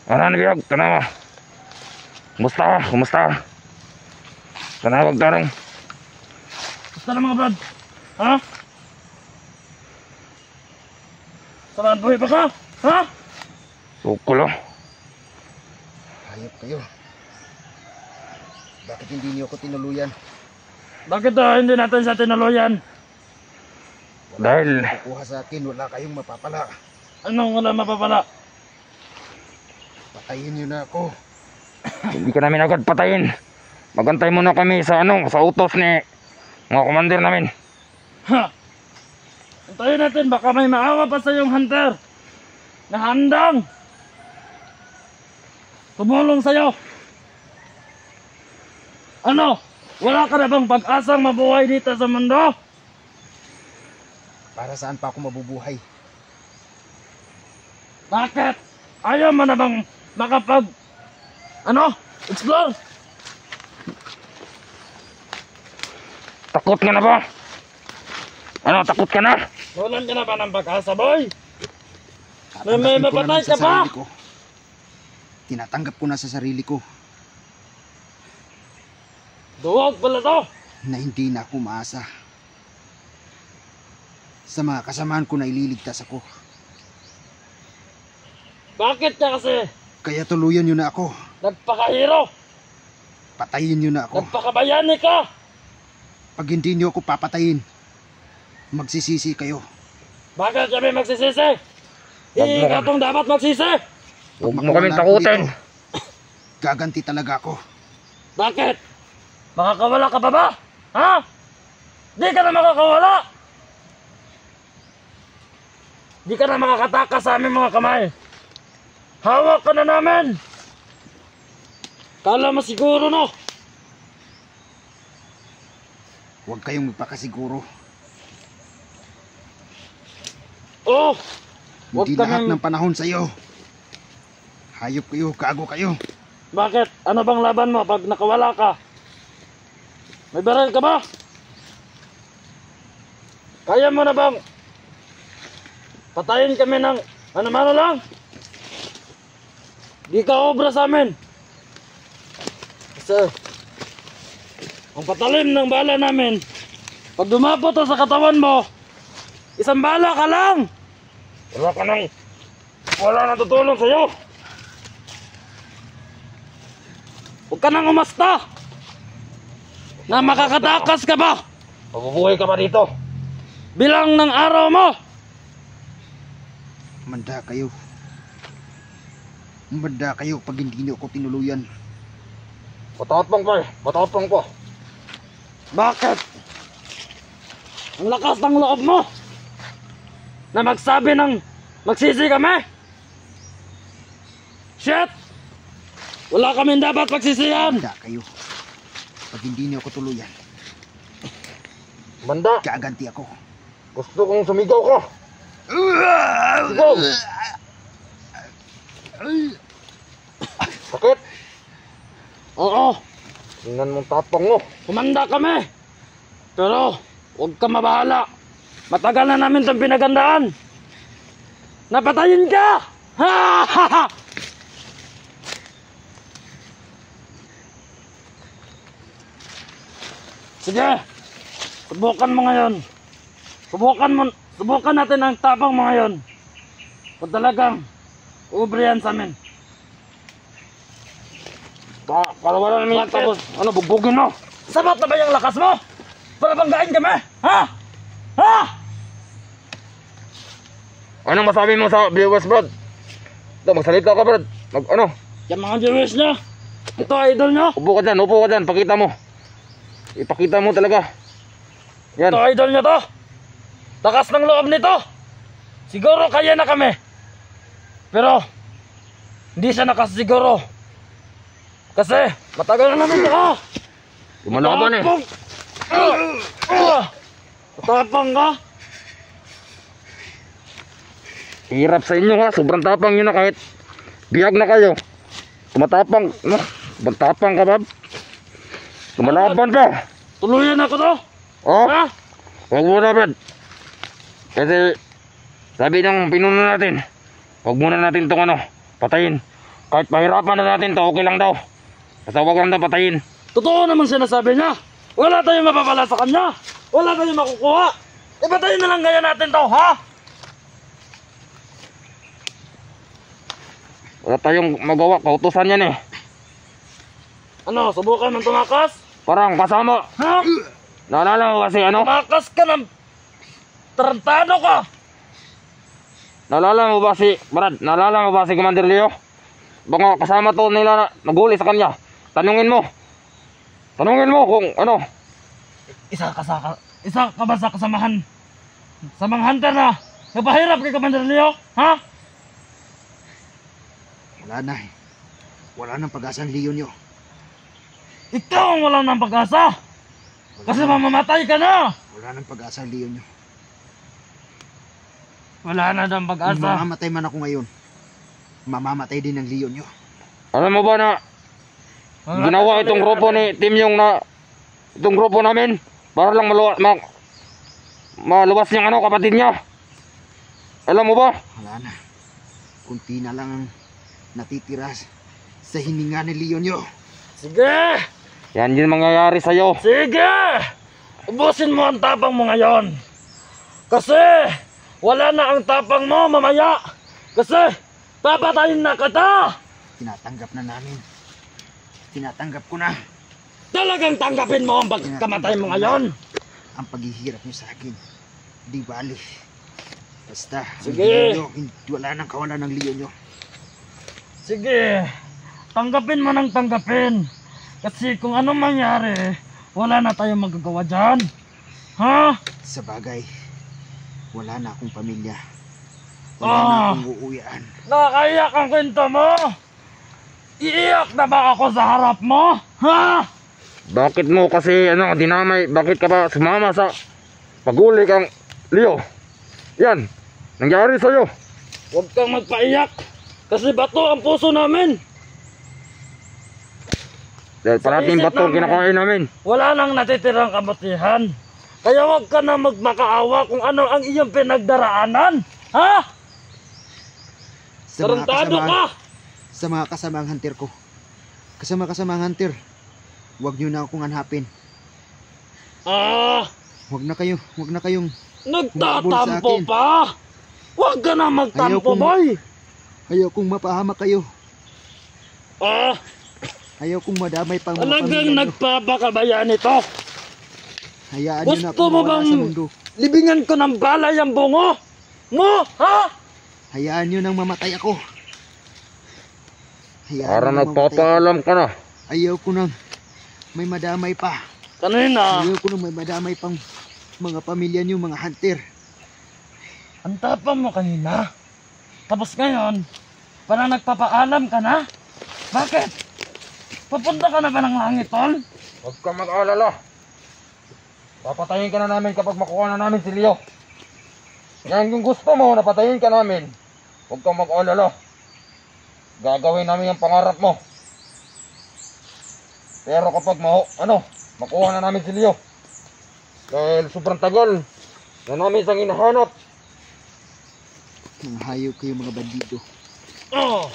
Ano nabiyag? Tanawa. Kumusta ka? Kumusta ka? Tanawag tarong. Kumusta na mga brad? Ha? Saan buhay ba ka? Ha? Sukulo. Hayop kayo. Bakit hindi niyo ako tinuluyan? Bakit hindi natin sa tinuluyan? Dahil Kukuha sa akin, wala kayong mapapala. Anong wala mapapala? Patayin niyo na ako. hindi ka namin agad patayin. Magantay muna kami sa sa utos ni mga commander namin. Ha? Antayin natin, baka may maawa pa sa yung hunter na handang tumulong sa'yo. Ano? Wala ka na bang pag-asang mabuhay dito sa mundo? Para saan pa ako mabubuhay? Bakit? Ayaw mo na bang explore? Takot ka na ba? Ano, takot ka na? Walan ka na ba ng pag-asa, boy? Tatanggapin ko May na mapatay lang sa ka ba? sarili ko. Tinatanggap ko na sa sarili ko Duwag pala to. na hindi na ako maasa. Sa mga kasamaan ko na ililigtas ako. Bakit ka kasi Kaya tuluyan niyo na ako. nagpakahiro? Patayin niyo na ako. Nagpakabayani ka? Pag hindi niyo ako papatayin, magsisisi kayo. Bakit kami magsisisi? Wag mo Ikaw tong dapat magsisi. Huwag mo kaming takutin. Gaganti talaga ako. Bakit? Makakawala ka pa ba? Ha? Di ka na makakawala. Di ka na makakatakas sa aming mga kamay. Hawak ka na namin. Kala mo siguro, no? Huwag kayong magpakasiguro. Oh! Huwag Hindi ka lahat nang... ng panahon sa iyo. Hayop kayo, gago kayo. Bakit? Ano bang laban mo pag nakawala ka? May baril ka ba? Kaya mo na bang patayin kami ng ano-mano lang? Di ka obra sa amin. Kasi ang patalim ng bala namin, pag dumapot sa katawan mo, isang bala ka lang. Wala nang tutulong sa'yo. Huwag ka nang umasta na makakatakas ka ba Mabubuhay ka ba dito? bilang ng araw mo. Manda kayo. Manda kayo pag hindi niyo ako tinuluyan. Matapang pa eh. Matapang pa. Bakit? Ang lakas ng loob mo na magsabi ng magsisi kami. Shit! Wala kaming dapat pagsisihan. Manda kayo. Pag hindi niyo ako tuluyan, Manda, gaganti ako. gusto kong sumigaw ka. Sigaw! Sakit? Oo, Tingnan mong tapang mo. kumanda kami. Pero huwag ka mabahala. Matagal na namin itong pinagandaan. Napatayin ka! Ha ha ha! Sige, subukan mo ngayon. Subukan natin ang tapang mo ngayon. Kung talagang ubriyan sa amin. Para wala namin yan Bakit? tapos. Ano, bugbugin mo. Sapat na ba yung lakas mo? Para banggain kami? Ha? Ha? Anong masabi mo sa viewers, Brad? Ito, magsalita ka, Brad. Yung mga viewers niya. Ito, idol niyo. Upo ka dyan. Pakita mo. Ipakita mo talaga. Yan. Ito, idol niyo to. Takas ng loob nito. Siguro kaya na kami. Pero, hindi siya nakasiguro. Kasi, matagal na namin ito. Lumalaban eh. Matapang ka. Hirap sa inyo ha. Sobrang tapang nyo na kahit biyag na kayo. Tumatapang. No? Bantapang ka, Bob. Lumalaban pa. Tuluyan ako to. Oh, Ha? huwag mo na, Brad. Kasi sabi ng pinuno natin, Huwag muna natin itong patayin. Kahit pahirapan na natin to, okay lang daw. Basta huwag lang daw patayin. Totoo naman sinasabi niya. Wala tayong mapapala sa kanya. Wala tayong makukuha. Ipatayin na lang kaya natin to, ha? Wala tayong magawa, kautusan yan eh. Ano, subukan mong tumakas? Parang kasama. Ha? Naalala mo kasi Tumakas ka ng tarantado ka. Naalala mo ba si Commander Leo? Baka kasama to nila na naguli sa kanya. Tanungin mo kung Isa ka ba sa kasamahan? Sa mga hunter na nagpahirap kay Commander Leo? Ha? Wala na eh. Wala nang pag-asa ang Leon nyo. Ikaw ang walang ng pag-asa. Kasi mamamatay ka na. Wala nang pag-asa ang Leon nyo. Wala na ng Kung pag-asa. mamamatay man ako ngayon, mamamatay din ang Leon nyo. alam mo ba na ginawa itong grupo ni Team yung itong grupo namin para lang maluwas yung kapatid niya. Alam mo ba? Wala na. Kunti na lang ang natitira sa hininga ni Leon nyo. Sige! Yan yung mangyayari sa'yo. Sige! Ubusin mo ang tapang mo ngayon. Kasi wala na ang tapang mo mamaya. Kasi papatayin na kita. Tinatanggap na namin. Tinatanggap ko na Talagang tanggapin mo ang pagkamatay mo ngayon. ang paghihirap nyo sa akin. Di bali. Basta, Sige. wala nang kawalan ng Leon nyo. Sige, tanggapin mo ng tanggapin. Kasi kung anong mangyari, wala na tayong magagawa dyan. Ha? Sa bagay, wala na akong pamilya. Wala Ah. na akong uuwian. Nakakaiyak ang kwento mo. Iiyak na ba ako sa harap mo? Ha? Bakit mo kasi dinamay? Bakit ka pa sumama sa paguli kang Leo? Yan, nangyari sa'yo. Huwag kang magpaiyak. Kasi bato ang puso namin. Dahil parating isip bato ang namin. kinakain namin. Wala nang natitirang kabutihan. Kaya huwag ka na magmakaawa kung ano ang iyong pinagdaraanan. Ha? Tarantado ka! Sa mga kasamang hunter ko. Kasamang hunter, huwag nyo na akong hanapin. Ah, Huwag na kayong nagtatampo akin. pa. Huwag ka na magtampo, Ayaw kong- boy. Ayaw kong mapahamak kayo. Ah, Ayaw kong madamay pang mga talagang pamilya nyo. nagpapakabayan ito. Hayaan nyo na Gusto akong mo mawala bang sa mundo. libingan ko ng bala yung bungo? Mo, ha? Hayaan nyo nang mamatay ako. Hayaan Para nyo nang mamatay nagpapaalam ka na. ako. Ayaw ko nang may madamay pa. Kanina, Ayaw ko nang may madamay pang mga pamilya nyo, mga hunter. ang tapang mo kanina. Tapos ngayon, parang nagpapaalam ka na? Bakit? Papunta ka na ba ng langit, tol? Huwag kang mag-alala. Papatayin ka na namin kapag makuha na namin si Leo. Yan yung gusto mo, napatayin ka namin. Huwag kang mag-alala. Gagawin namin yung pangarap mo. Pero kapag makuha na namin si Leo. Dahil sobrang tagal na namin siyang hinahanap. Mga hayop kayo, mga bandido. Oh,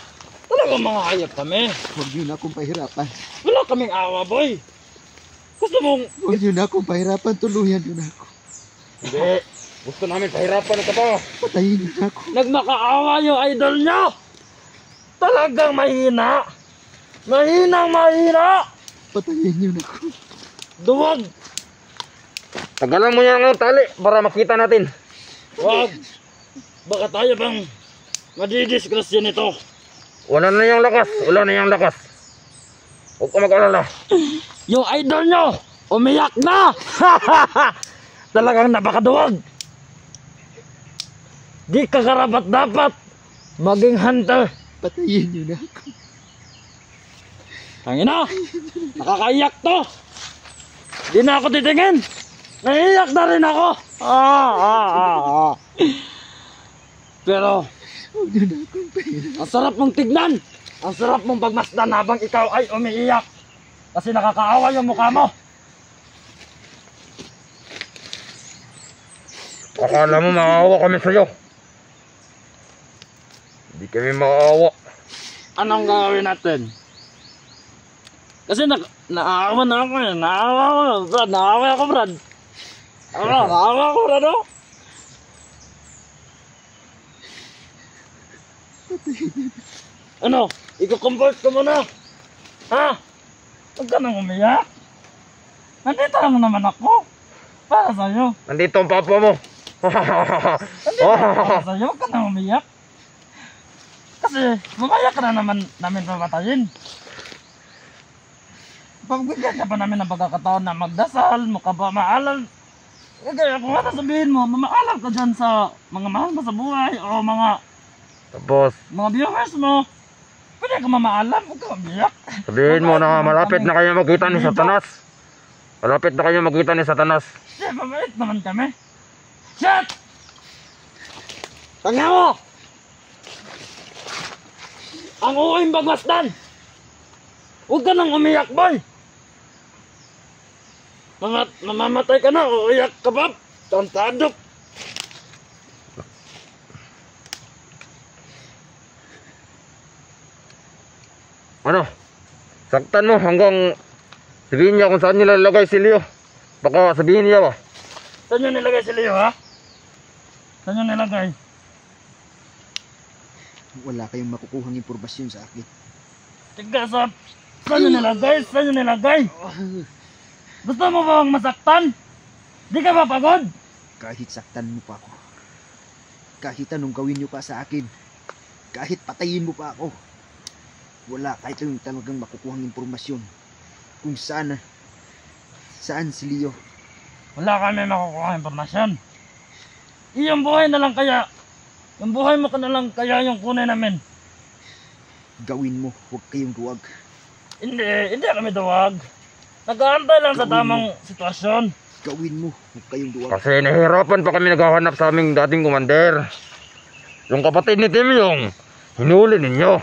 talagang mga hayop kami. Huwag nyo na akong pahirapan. Wala kaming awa, boy. Gusto mong Huwag nyo na akong pahirapan. Tuluyan nyo na ako. Hindi. Gusto namin pahirapan ka pa. Patayin nyo na ako. nagmakaawa yung idol niyo? Talagang mahina. Mahina. Patayin nyo na ako. Duwag. Tagalan mo yan ng tali para makita natin. Wag. Baka tayo bang madidisgrasya nito. Wala na yung lakas. Huwag ka mag-alala. Yung idol nyo, umiyak na. Talagang napakaduwag. Di ka karapat dapat maging hunter. Patayin nyo na ako. Tangina, nakakaiyak to. Di na ako titingin. Naiiyak na rin ako. Pero, Huwag nyo na akong pahirapan. ang sarap mong tignan. Ang sarap mong pagmasdan habang ikaw ay umiiyak. Kasi nakakaawa yung mukha mo. Akala mo maawa kami sa'yo. Hindi kami maawa. Anong gagawin natin? Kasi naawa na ako eh. Naawa ako, Brad. Naawa ako, Brad. Naawa ako, Brad, oh. Ano? Iko-comfort ko muna. Ha? Huwag ka nang umiyak. Nandito lang naman ako. Para sa'yo. Nandito ang papa mo. Nandito para sa'yo. Huwag ka nang umiyak. Kasi mamaya ka na naman namin papatayin. Pagbigyan ka pa namin ng pagkakataon na magdasal, makapamaalam. Kaya kung ano sabihin mo, mamaalam ka dyan sa mga mahal mo sa buhay o Tapos, mga viewers mo. Pwede ka mamaalam, huwag ka umiyak. sabihin mo na malapit na kayo magkita ni Satanas. Malapit na kayo magkita ni Satanas. Siya, mabait naman kami. Shit! Tanga mo! Ang uwing bagmasdan! Huwag ka nang umiyak, boy! Mamamatay ka na, uiyak ka ba? Tantadok! Ano? Saktan mo hanggang sabihin niya kung saan nila lalagay si Leo. Baka sabihin niya ba? Saan nyo nilagay si Leo, ha? Saan nyo nilagay? Wala kayong makukuhang impormasyon sa akin. Tiga sa... Saan nyo nilagay? Saan nyo nilagay? Gusto mo ba bang masaktan? Di ka ba pagod? Kahit saktan mo pa ako. Kahit anong gawin niyo pa sa akin. Kahit patayin mo pa ako. Wala kahit anong talagang makukuhang impormasyon. Kung saan si Leo. Wala kami makukuha impormasyon. Iyong buhay na lang kaya. Yung buhay mo ka na lang kaya yung kunin namin. Gawin mo, huwag kayong duwag. Hindi kami duwag. Nag-aantay lang sa tamang sitwasyon. Gawin mo, huwag kayong duwag. Kasi nahihirapan pa kami naghahanap sa aming dating kumander. Yung kapatid ni Tim yung hinuli ninyo.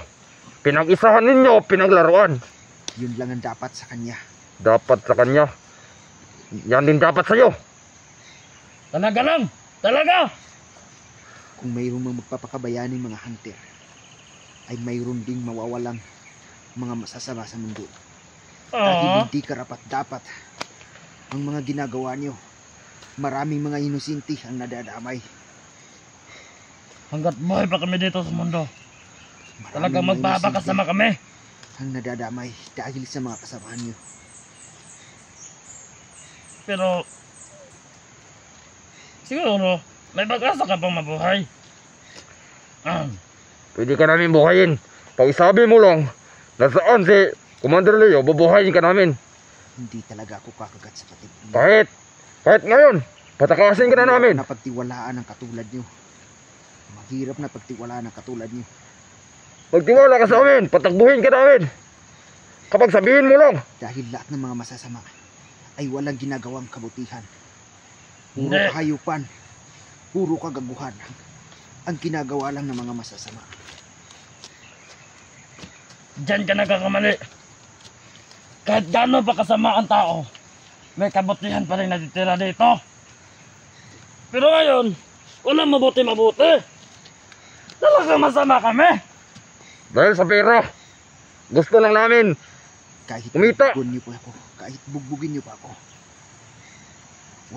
Pinag-isahan ninyo, pinaglaruan. Yun lang ang dapat sa kanya. Dapat sa kanya. Yan din dapat sa'yo. Talaga lang! Talaga! Kung mayroong mga magpapakabayaning mga hunter, ay mayroon ding mawawalang mga masasama sa mundo. Dahil hindi karapat-dapat ang mga ginagawa nyo. Maraming mga inusinti ang nadadamay. Hanggat buhay pa kami dito sa mundo, Maraming talagang mga magpapakasama inosente kami. ang nadadamay dahil sa mga kasamahan nyo. Pero, siguro, may pag-asa ka pang mabuhay. Pwede ka namin buhayin. Pag isabi mo lang, nasaan si Commander Leo, bubuhayin ka namin. Hindi talaga ako kakagat sa patid. Kahit ngayon, patakasin ka na namin. Na pagtiwalaan ang katulad nyo. Mahirap na pagtiwalaan ang katulad nyo. Magtiwala ka sa amin, patakbuhin ka namin. Kapag sabihin mo lang. Dahil lahat ng mga masasama ay walang ginagawang kabutihan. Puro Hindi. kahayupan, puro kagaguhan ang ginagawa lang ng mga masasama. Diyan ka nagkakamali. Kahit gaano pa kasama ang tao, may kabutihan pa rin natitira dito. Pero ngayon, walang mabuti-mabuti. Talaga masama kami. Dahil sa pera, gusto lang namin. Kahit Kumita. bugbugin niyo pa ako, kahit bugbugin niyo pa ako,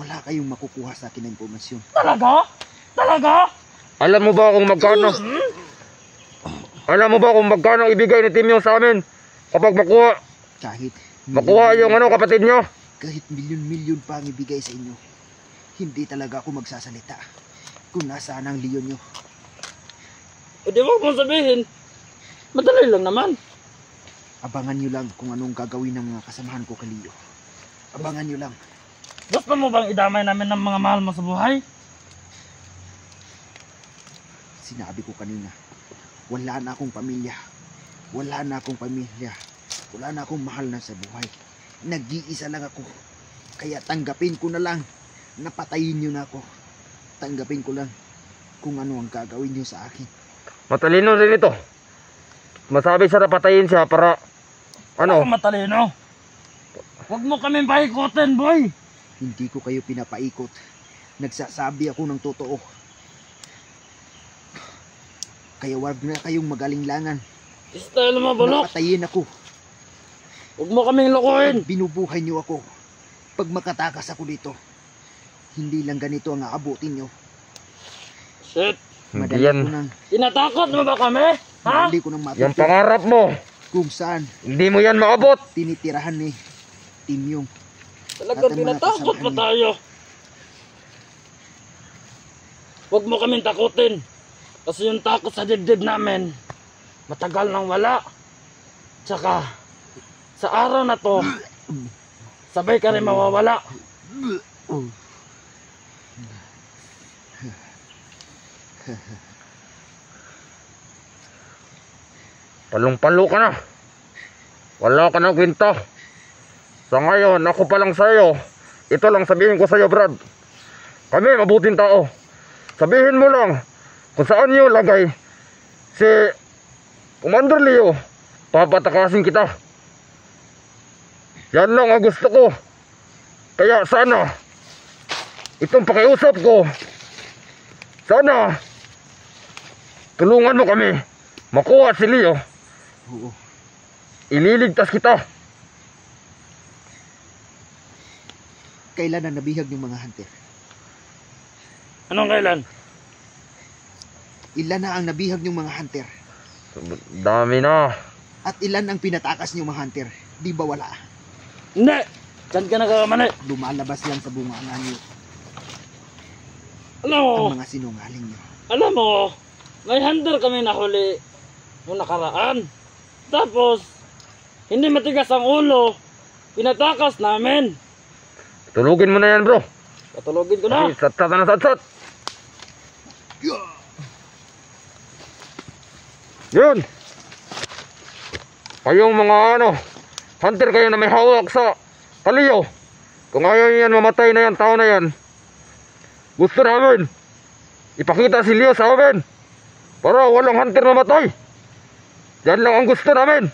wala kayong makukuha sa akin na impormasyon. Talaga? Talaga? Alam mo ba kung magkano? Alam mo ba kung magkano ibigay ni Tim yung sa amin? Kapag Kahit makuha yung kapatid nyo? kahit milyon-milyon pa ang ibigay sa inyo, hindi talaga ako magsasalita kung nasaan ang leon nyo. E di ba kung sabihin, madali lang naman. Abangan nyo lang kung anong gagawin ng mga kasamahan ko kay Leo. Abangan nyo lang. Gusto mo bang idamay namin ng mga mahal mo sa buhay? Sinabi ko kanina, wala na akong pamilya. Wala na akong pamilya. Wala na akong mahal na sa buhay. Nag-iisa lang ako. Kaya tanggapin ko na lang. Napatayin nyo na ako. Tanggapin ko lang kung ano ang gagawin nyo sa akin. Matalino rin ito. Masabi siya na patayin siya para Ako matalino. Huwag mo kami paikutin, boy. Hindi ko kayo pinapaikot. Nagsasabi ako ng totoo. Kaya wag na kayong magalinlangan. Style mo, bulok. Napatayin ako. Huwag mo kaming lokohin. Binubuhay niyo ako. Pag makatakas ako dito, hindi lang ganito ang aabutin niyo. Shit. Hindi Madali yan. ko nang, Tinatakot mo ba kami? Ha? madali ko nang Yan matuto pangarap mo. kung saan Hindi mo yan maabot. tinitirahan ni Timyong. Talagang At ang mga tinatakot kasamahan pa niya. tayo. Huwag mo kaming takutin. Kasi yung takot sa dibdib namin, matagal nang wala. Tsaka, sa araw na to, sabay ka rin mawawala. Palong-palo ka na. Wala ka na kwenta. Sa ngayon, ako pa lang sa'yo. Ito lang sabihin ko sa'yo, Brad. Kami mabuting tao. Sabihin mo lang kung saan niyo lagay si Commander Leo. Papatakasin kita. Yan lang ang gusto ko. Kaya sana itong pakiusap ko, sana tulungan mo kami makuha si Leo. Oo. Ililigtas kita. Kailan na nabihag yung mga hunter? Anong kailan? Ilan na ang nabihag yung mga hunter? Dami na. At ilan ang pinatakas yung mga hunter? Di ba wala? Hindi! Diyan ka nagkakamali. Lumalabas yan sa bunga niyo Alam mo, ang mga sinungaling niyo. alam mo, may hunter kami nahuli nung nakaraan. Tapos, hindi matigas ang ulo, pinatakas namin. Tulugin mo na yan, bro. Patulogin ko na. Sat-sat na sat-sat. Yun. Kayong mga hunter kayo na may hawak sa kaliyo. Kung ayaw niyo yan, mamatay na yan, tao na yan. Gusto namin ipakita si Leo sa amin para walang hunter mamatay. Yan lang ang gusto namin.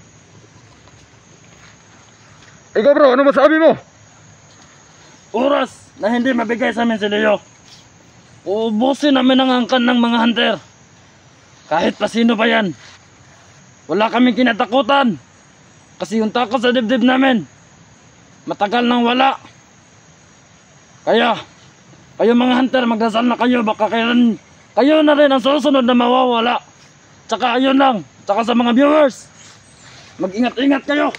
Ikaw, bro, ano masabi mo? Oras na hindi mabigay sa amin si Leo. Uubusin namin ang angkan ng mga hunter. Kahit pa sino pa yan. Wala kaming kinatakutan. Kasi yung takot sa dibdib namin, matagal nang wala. Kaya, kayo mga hunter, magdasal na kayo. Baka kayo na rin ang susunod na mawawala. Tsaka ayun lang. Tsaka sa mga viewers, mag-ingat-ingat kayo.